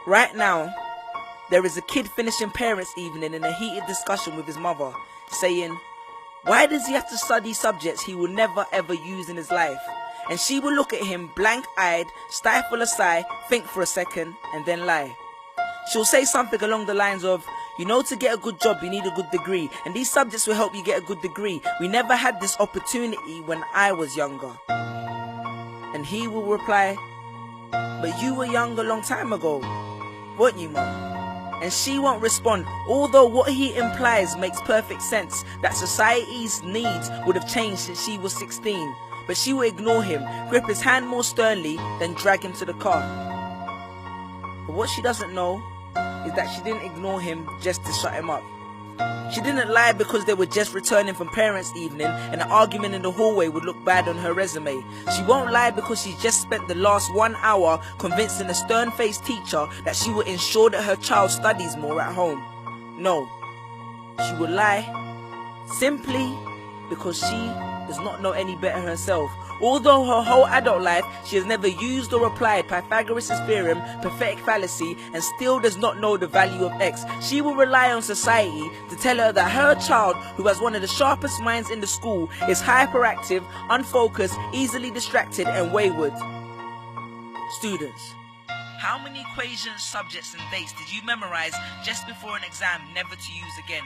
Right now, there is a kid finishing parents' evening in a heated discussion with his mother, saying, why does he have to study subjects he will never ever use in his life? And she will look at him blank-eyed, stifle a sigh, think for a second, and then lie. She'll say something along the lines of, you know, to get a good job you need a good degree, and these subjects will help you get a good degree. We never had this opportunity when I was younger. And he will reply, but you were young a long time ago, weren't you, Mum? And she won't respond, although what he implies makes perfect sense, that society's needs would have changed since she was 16. But she will ignore him, grip his hand more sternly, then drag him to the car. But what she doesn't know is that she didn't ignore him just to shut him up. She didn't lie because they were just returning from parents' evening and an argument in the hallway would look bad on her resume. She won't lie because she just spent the last 1 hour convincing a stern-faced teacher that she will ensure that her child studies more at home. No, she will lie simply because she does not know any better herself. Although her whole adult life she has never used or applied Pythagoras' theorem, pathetic fallacy, and still does not know the value of x, she will rely on society to tell her that her child, who has one of the sharpest minds in the school, is hyperactive, unfocused, easily distracted, and wayward. Students, how many equations, subjects, and dates did you memorize just before an exam never to use again?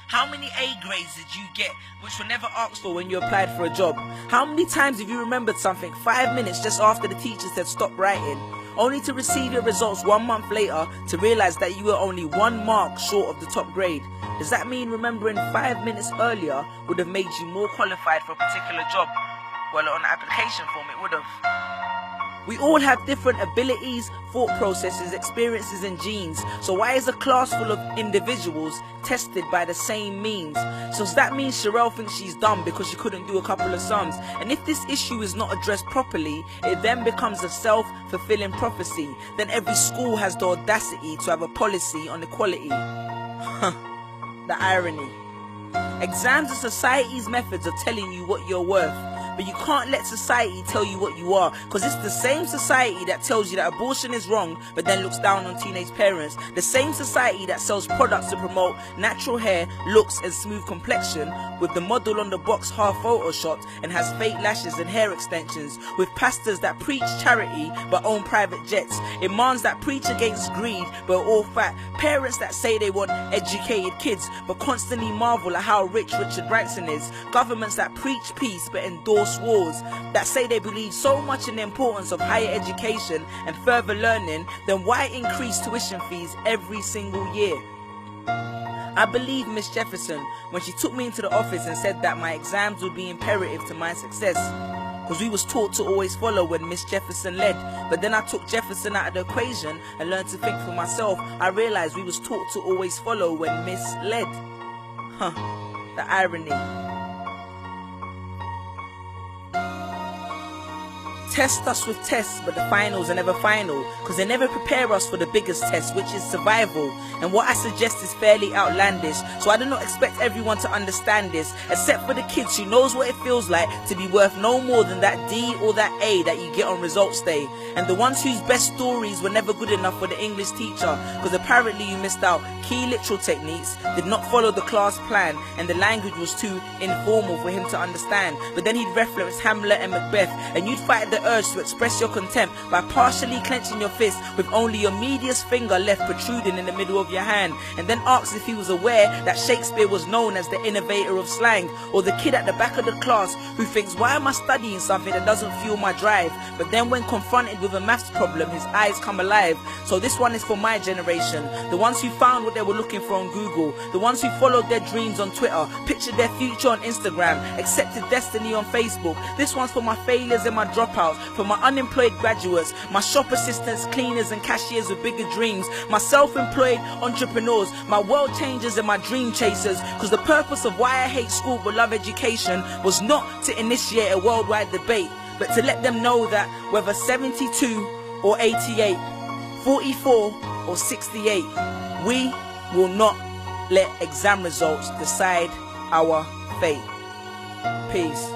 How many A grades did you get which were never asked for when you applied for a job? How many times have you remembered something 5 minutes just after the teacher said stop writing, only to receive your results 1 month later to realize that you were only 1 mark short of the top grade? Does that mean remembering 5 minutes earlier would have made you more qualified for a particular job? Well, on the application form it would have. We all have different abilities, thought processes, experiences and genes. So why is a class full of individuals tested by the same means? So does that mean Sherelle thinks she's dumb because she couldn't do a couple of sums? And if this issue is not addressed properly, it then becomes a self-fulfilling prophecy. Then every school has the audacity to have a policy on equality. The irony. Exams are society's methods of telling you what you're worth. But you can't let society tell you what you are, because it's the same society that tells you that abortion is wrong but then looks down on teenage parents. The same society that sells products to promote natural hair, looks and smooth complexion, with the model on the box half photoshopped and has fake lashes and hair extensions, with pastors that preach charity but own private jets, imams that preach against greed but are all fat, parents that say they want educated kids but constantly marvel at how rich Richard Branson is, governments that preach peace but endorse wars, that say they believe so much in the importance of higher education and further learning, then why increase tuition fees every single year? I believe Miss Jefferson when she took me into the office and said that my exams would be imperative to my success, because we was taught to always follow when Miss Jefferson led. But then I took Jefferson out of the equation and learned to think for myself. I realized we was taught to always follow when Miss led. The irony. Test us with tests, but the finals are never final, because they never prepare us for the biggest test, which is survival. And what I suggest is fairly outlandish, so I do not expect everyone to understand this, except for the kids who knows what it feels like to be worth no more than that D or that A that you get on results day, and the ones whose best stories were never good enough for the English teacher, because apparently you missed out key literal techniques, did not follow the class plan, and the language was too informal for him to understand. But then he'd reference Hamlet and Macbeth, and you'd fight the urge to express your contempt by partially clenching your fist with only your medius finger left protruding in the middle of your hand, and then asked if he was aware that Shakespeare was known as the innovator of slang, or the kid at the back of the class who thinks, why am I studying something that doesn't fuel my drive? But then when confronted with a maths problem, his eyes come alive. So this one is for my generation, the ones who found what they were looking for on Google, the ones who followed their dreams on Twitter, pictured their future on Instagram, accepted destiny on Facebook. This one's for my failures and my dropouts, for my unemployed graduates, my shop assistants, cleaners and cashiers with bigger dreams, my self-employed entrepreneurs, my world changers and my dream chasers, because the purpose of why I hate school but love education was not to initiate a worldwide debate, but to let them know that whether 72 or 88, 44 or 68, we will not let exam results decide our fate. Peace.